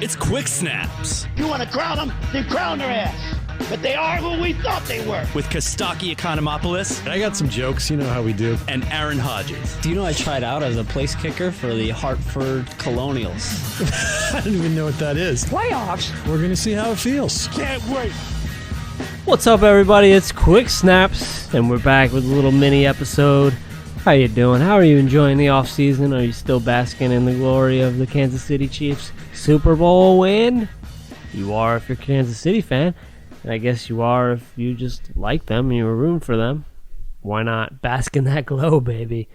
It's Quick Snaps. You want to crown them? Then crown their ass. But they are who we thought they were. With Kostaki Economopoulos. I got some jokes, you know how we do. And Aaron Hodges. Do you know I tried out as a place kicker for the Hartford Colonials? I don't even know what that is. Playoffs? We're going to see how it feels. Can't wait. What's up, everybody? It's Quick Snaps, and we're back with a little mini episode. How you doing? How are you enjoying the offseason? Are you still basking in the glory of the Kansas City Chiefs Super Bowl win? You are if you're a Kansas City fan, and I guess you are if you just like them and you were rooting for them. Why not bask in that glow, baby?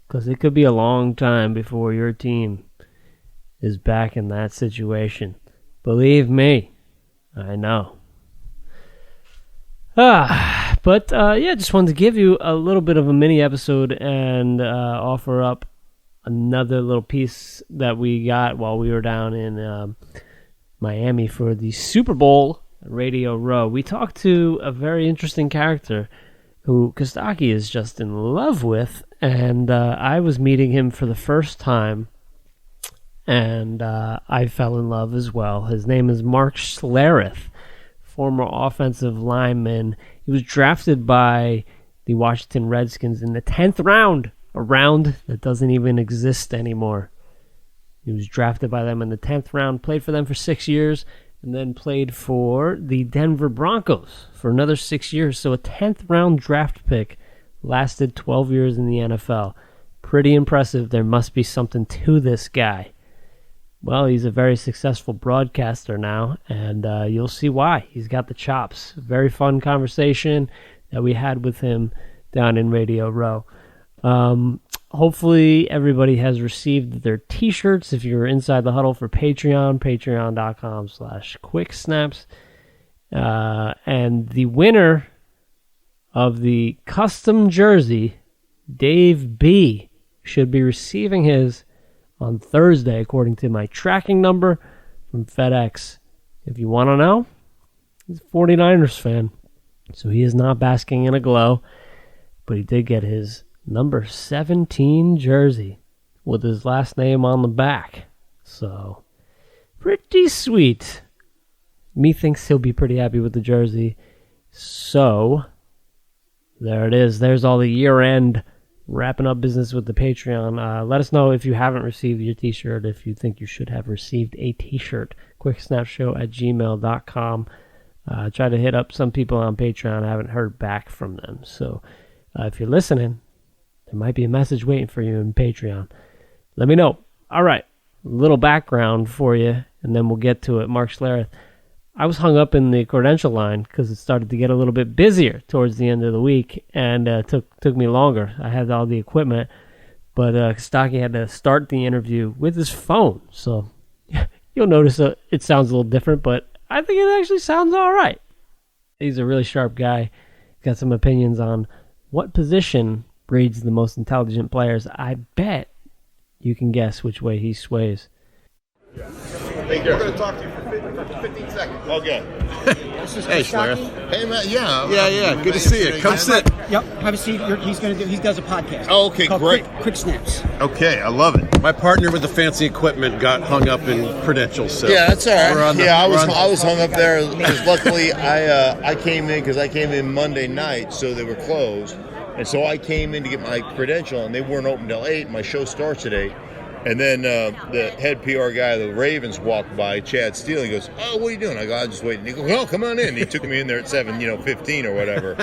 Because it could be a long time before your team is back in that situation. Believe me, I know. Just wanted to give you a little bit of a mini episode and offer up another little piece that we got while we were down in Miami for the Super Bowl Radio Row. We talked to a very interesting character who Kostaki is just in love with, and I was meeting him for the first time, and I fell in love as well. His name is Mark Schlereth, former offensive lineman. He was drafted by the Washington Redskins in the 10th round, a round that doesn't even exist anymore. He was drafted by them in the 10th round, played for them for 6 years, and then played for the Denver Broncos for another 6 years. So a 10th round draft pick lasted 12 years in the NFL. Pretty impressive. There must be something to this guy. Well, he's a very successful broadcaster now, and you'll see why. He's got the chops. Very fun conversation that we had with him down in Radio Row. Hopefully everybody has received their t-shirts. If you're inside the huddle for Patreon, patreon.com/quicksnaps. And the winner of the custom jersey, Dave B., should be receiving his on Thursday, according to my tracking number from FedEx. If you want to know, he's a 49ers fan, so he is not basking in a glow, but he did get his number 17 jersey with his last name on the back. So, pretty sweet. Me thinks he'll be pretty happy with the jersey. So, there it is. There's all the year-end wrapping up business with the Patreon. Let us know if you haven't received your t-shirt, if you think you should have received a t-shirt. quicksnapshow@gmail.com. Try to hit up some people on Patreon. I haven't heard back from them. So if you're listening, there might be a message waiting for you in Patreon. Let me know. All right, a little background for you, and then we'll get to it. Mark Schlereth. I was hung up in the credential line because it started to get a little bit busier towards the end of the week, and took me longer. I had all the equipment, but Kostaki had to start the interview with his phone. So you'll notice it sounds a little different, but I think it actually sounds all right. He's a really sharp guy. Got some opinions on what position breeds the most intelligent players. I bet you can guess which way he sways. We're going to talk to you for 15 seconds. Okay. Hey, Schlereth. Hey, man. Yeah. Yeah. Good to see you. Come sit. Yep. Have a seat. He does a podcast. Oh, okay, great. Quick Snaps. Okay, I love it. My partner with the fancy equipment got hung up in credentials. So yeah, that's all right. I was hung up there because luckily I came in because I came in Monday night, so they were closed. And so I came in to get my credential, and they weren't open till 8. My show starts at 8. And then the head PR guy of the Ravens walked by, Chad Steele. He goes, "Oh, what are you doing?" I go, "I'm just waiting." He goes, "Oh, come on in." He took me in there at 7:15 or whatever.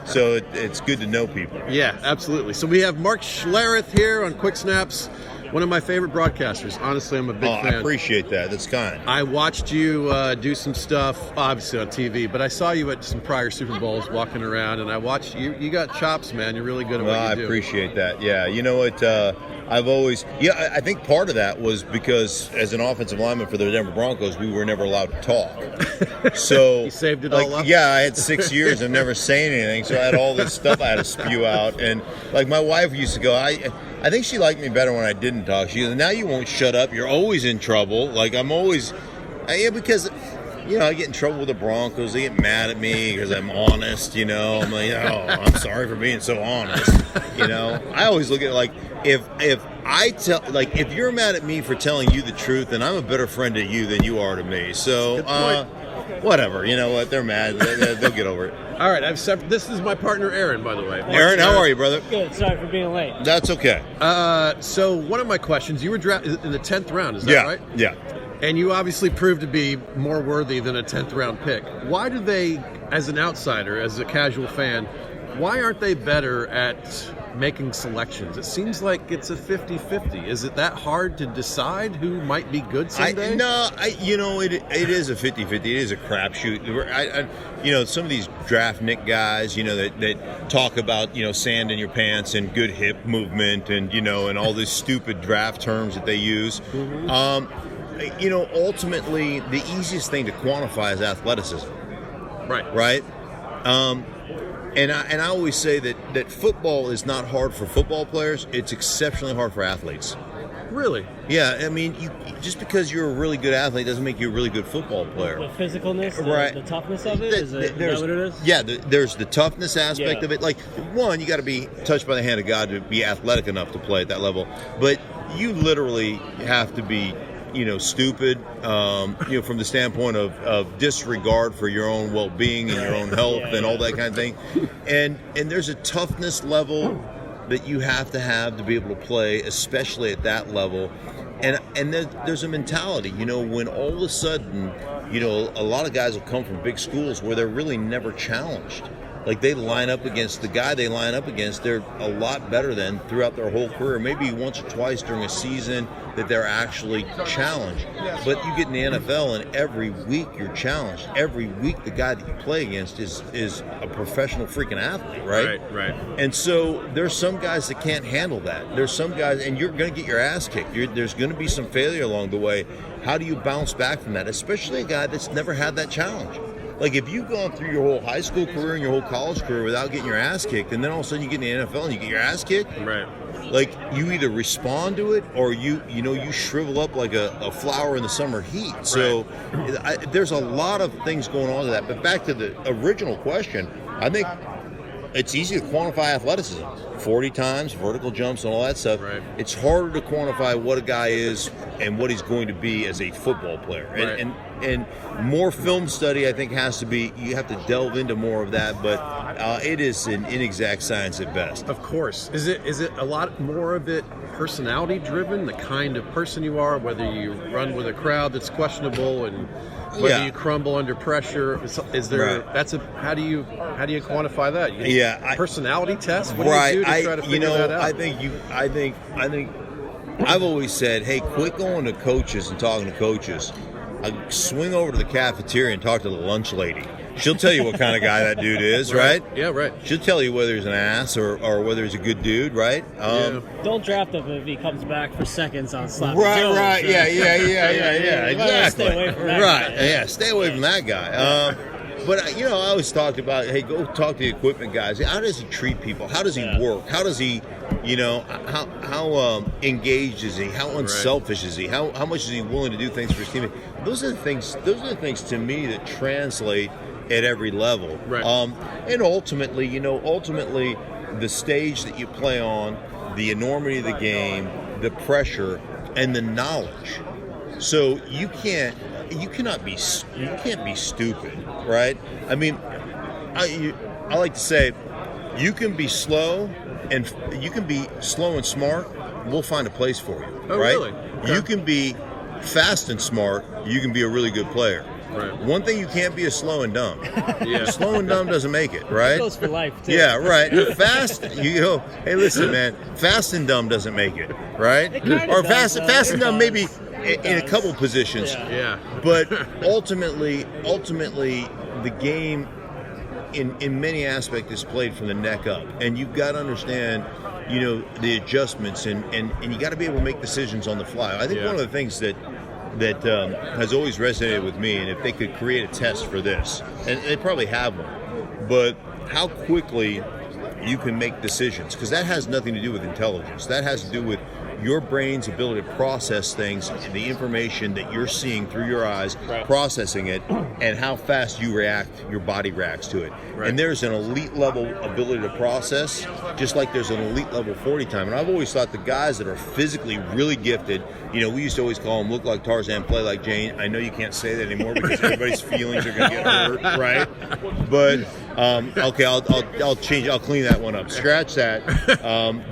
So it's good to know people. Yeah, absolutely. So we have Mark Schlereth here on Quick Snaps, one of my favorite broadcasters. Honestly, I'm a big fan. I appreciate that. That's kind. I watched you do some stuff, obviously on TV, but I saw you at some prior Super Bowls walking around, and I watched you. You got chops, man. You're really good at what you do. I appreciate that. Yeah, you know what? I think part of that was because as an offensive lineman for the Denver Broncos, we were never allowed to talk. So you saved it all up? Yeah, I had 6 years of never saying anything, so I had all this stuff I had to spew out. And like my wife used to go, I think she liked me better when I didn't talk. She goes, "Now you won't shut up. You're always in trouble." Like I'm always, because I get in trouble with the Broncos. They get mad at me because I'm honest, I'm like, I'm sorry for being so honest. I always look at it like, if you're mad at me for telling you the truth, then I'm a better friend to you than you are to me. So, whatever. You know what? They're mad. They'll get over it. All right, this is my partner, Aaron, by the way. Aaron, how are you, brother? Good. Sorry for being late. That's okay. So one of my questions, you were drafted in the 10th round, is that right? Yeah. And you obviously proved to be more worthy than a 10th round pick. Why do they, as an outsider, as a casual fan, why aren't they better at making selections? It seems like it's a 50-50. Is it that hard to decide who might be good someday? It is a 50-50. It is a crapshoot. Some of these draft nick guys, that talk about, sand in your pants and good hip movement and, and all these stupid draft terms that they use. Ultimately, the easiest thing to quantify is athleticism. Right? And I always say that football is not hard for football players. It's exceptionally hard for athletes. Really? Yeah. I mean, just because you're a really good athlete doesn't make you a really good football player. The physicalness, right? The toughness of it. Is that what it is? Yeah. There's the toughness aspect of it. Like, one, you got to be touched by the hand of God to be athletic enough to play at that level. But you literally have to be, stupid, from the standpoint of disregard for your own well-being and your own health and all that kind of thing. And there's a toughness level that you have to be able to play, especially at that level. And there's a mentality, when all of a sudden, a lot of guys will come from big schools where they're really never challenged. Like, they line up against the guy they line up against, they're a lot better than throughout their whole career. Maybe once or twice during a season that they're actually challenged. But you get in the NFL and every week you're challenged. Every week the guy that you play against is a professional freaking athlete, right? Right. And so there's some guys that can't handle that. There's some guys, and you're going to get your ass kicked. There's going to be some failure along the way. How do you bounce back from that? Especially a guy that's never had that challenge. Like, if you've gone through your whole high school career and your whole college career without getting your ass kicked, and then all of a sudden you get in the NFL and you get your ass kicked, right? Like, you either respond to it or you shrivel up like a flower in the summer heat. So there's a lot of things going on to that. But back to the original question, I think it's easy to quantify athleticism. 40 times, vertical jumps, and all that stuff. Right. It's harder to quantify what a guy is and what he's going to be as a football player. Right. And more film study, I think, has to be. You have to delve into more of that, but it is an inexact science at best. Of course. Is it a lot more of it personality driven, the kind of person you are, whether you run with a crowd that's questionable and whether you crumble under pressure? Is there? Right. How do you quantify that? Personality test. What do you do to try to figure that out? I think I've always said, hey, quit going to coaches and talking to coaches. Swing over to the cafeteria and talk to the lunch lady. She'll tell you what kind of guy that dude is, right? Yeah, right. She'll tell you whether he's an ass or whether he's a good dude, right? Don't draft him if he comes back for seconds on slap. Right. Yeah. Exactly. Stay away from that guy. Yeah, stay away from that guy. But I always talked about, hey, go talk to the equipment guys. How does he treat people? How does he work? How does he, how engaged is he? How unselfish is he? How much is he willing to do things for his team? Those are the things to me that translate at every level. Right. And ultimately, the stage that you play on, the enormity of the game, the pressure, and the knowledge. So you can't be stupid, right? I mean, I like to say, you can be slow and smart. We'll find a place for you, right? Really? Okay. You can be fast and smart. You can be a really good player. Right. One thing you can't be is slow and dumb. Yeah. Slow and dumb doesn't make it, right? That goes for life, too. Yeah, right. Fast, hey, listen, man. Fast and dumb doesn't make it, right? Or fast and dumb maybe in a couple positions. Yeah. But ultimately, the game in many aspects is played from the neck up, and you've got to understand, the adjustments, and you got to be able to make decisions on the fly. I think one of the things that has always resonated with me, and if they could create a test for this, and they probably have one, but how quickly you can make decisions, because that has nothing to do with intelligence. That has to do with your brain's ability to process things, the information that you're seeing through your eyes, processing it, and how fast you react, your body reacts to it. Right. And there's an elite level ability to process, just like there's an elite level 40 time. And I've always thought the guys that are physically really gifted, we used to always call them look like Tarzan, play like Jane. I know you can't say that anymore because everybody's feelings are going to get hurt, right? But okay, I'll change. I'll clean that one up. Scratch that.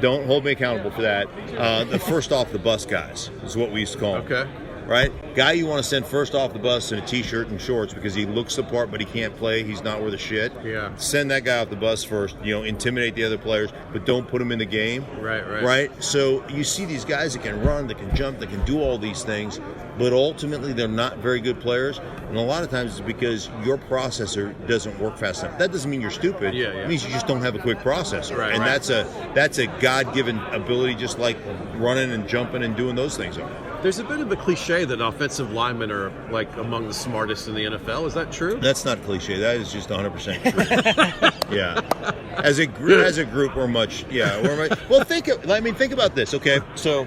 Don't hold me accountable for that. The first off the bus guys is what we used to call them. Okay. Right? Guy you want to send first off the bus in a t-shirt and shorts because he looks the part but he can't play. He's not worth a shit. Yeah. Send that guy off the bus first. Intimidate the other players, but don't put him in the game. Right. So you see these guys that can run, that can jump, that can do all these things, but ultimately they're not very good players. And a lot of times it's because your processor doesn't work fast enough. That doesn't mean you're stupid. Yeah. It means you just don't have a quick processor. Right. And that's a God-given ability, just like running and jumping and doing those things are. There's a bit of a cliche that offensive linemen are like among the smartest in the NFL. Is that true? That's not a cliche. That is just 100% true. Yeah. As a group, we're much. Well, think about this. Okay, so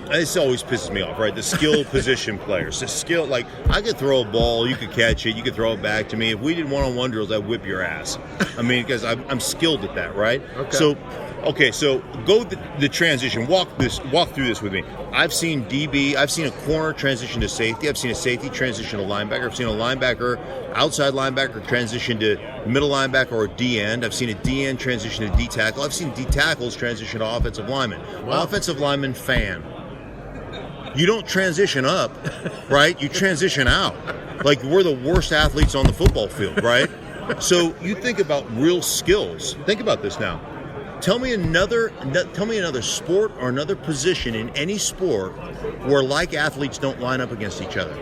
this always pisses me off, right? The skill position players. The skill, like I could throw a ball, you could catch it, you could throw it back to me. If we did one-on-one drills, I'd whip your ass. Because I'm skilled at that, right? Okay. So go the transition. Walk through this with me. I've seen DB. I've seen a corner transition to safety. I've seen a safety transition to linebacker. I've seen a linebacker, outside linebacker transition to middle linebacker or D end. I've seen a D end transition to D tackle. I've seen D tackles transition to offensive lineman. Wow. Offensive lineman fan. You don't transition up, right? You transition out. Like we're the worst athletes on the football field, right? So you think about real skills. Think about this now. Tell me another sport or another position in any sport where like athletes don't line up against each other.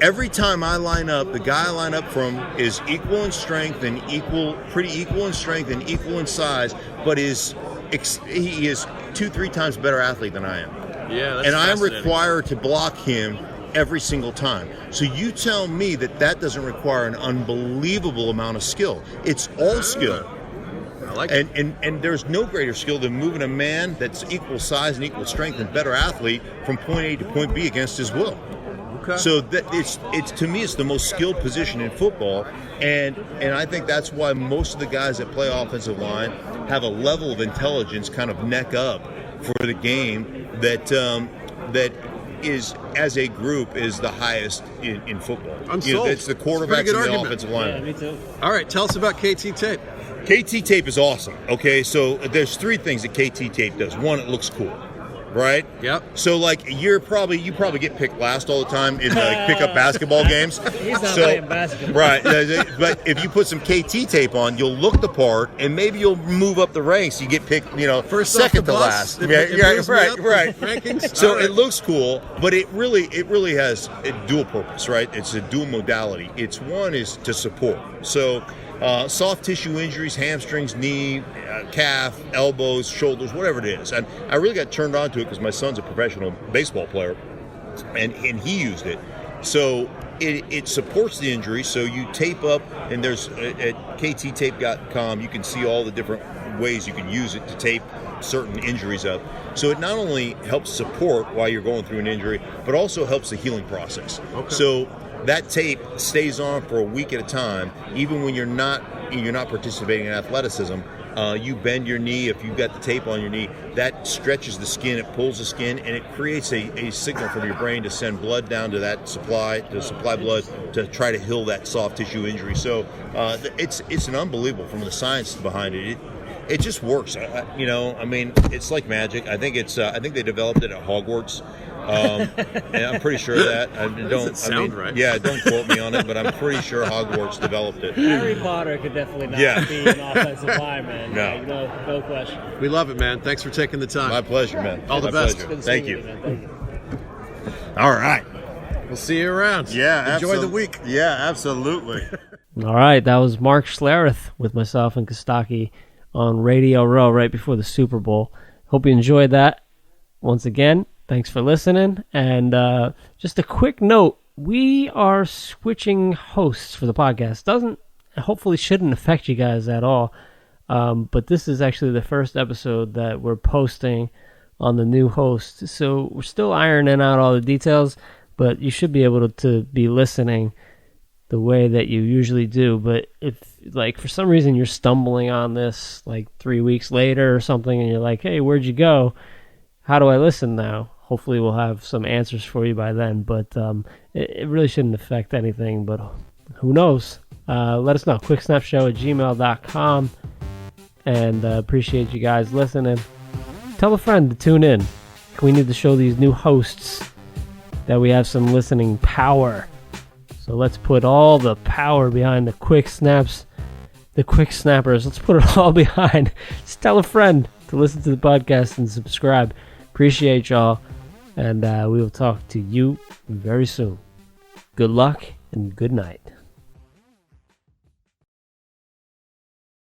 Every time I line up, the guy I line up from is equal in strength and pretty equal in strength and equal in size, but he is 2-3 times better athlete than I am. Yeah, that's and I am fascinating. required to block him every single time. So you tell me that doesn't require an unbelievable amount of skill. It's all skill. I like it. And there's no greater skill than moving a man that's equal size and equal strength and better athlete from point A to point B against his will. Okay. So that it's to me it's the most skilled position in football, and I think that's why most of the guys that play offensive line have a level of intelligence kind of neck up for the game that is, as a group, is the highest in football. I'm sold. It's the quarterback and the argument. offensive line. Yeah, me too. All right, tell us about KT tape. KT tape is awesome. Okay, so there's 3 things that KT tape does. One, it looks cool, right? Yep. So like you probably get picked last all the time in like pickup basketball games. He's not playing basketball. Right. But if you put some KT tape on, you'll look the part, and maybe you'll move up the ranks. You get picked, first second off the to bus. last. Right. Rankings. So All right. it looks cool, but it really has a dual purpose, right? It's a dual modality. One is to support. So soft tissue injuries, hamstrings, knee, calf, elbows, shoulders, whatever it is. And I really got turned on to it because my son's a professional baseball player, and he used it. So it supports the injury. So you tape up, and there's at kttape.com, you can see all the different ways you can use it to tape certain injuries up. So it not only helps support while you're going through an injury, but also helps the healing process. Okay. So that tape stays on for a week at a time, even when you're not participating in athleticism. You bend your knee. If you've got the tape on your knee, that stretches the skin, it pulls the skin, and it creates a signal from your brain to send blood down to that supply blood to try to heal that soft tissue injury. So it's an unbelievable from the science behind it. It just works. It's like magic. I think they developed it at Hogwarts. And I'm pretty sure of that. Right? Yeah, don't quote me on it, but I'm pretty sure Hogwarts developed it. Harry Potter could definitely not be an offensive lineman. No question. We love it, man. Thanks for taking the time. My pleasure, man. All the My best. pleasure. Good Thank seeing you. man. Thank you. All right. We'll see you around. Yeah, Enjoy the week. Yeah, absolutely. All right, that was Mark Schlereth with myself and Kostaki on Radio Row right before the Super Bowl. Hope you enjoyed that. Once again, thanks for listening. And just a quick note, we are switching hosts for the podcast. Hopefully shouldn't affect you guys at all. But this is actually the first episode that we're posting on the new host. So we're still ironing out all the details, but you should be able to be listening the way that you usually do. But if, like, for some reason you're stumbling on this like 3 weeks later or something, and you're like, hey, where'd you go? How do I listen now? Hopefully we'll have some answers for you by then. But it really shouldn't affect anything, but who knows? Let us know. quicksnapshow@gmail.com. And appreciate you guys listening. Tell a friend to tune in. We need to show these new hosts that we have some listening power. So let's put all the power behind the quick snaps, the quick snappers. Let's put it all behind. Just tell a friend to listen to the podcast and subscribe. Appreciate y'all. And we will talk to you very soon. Good luck and good night.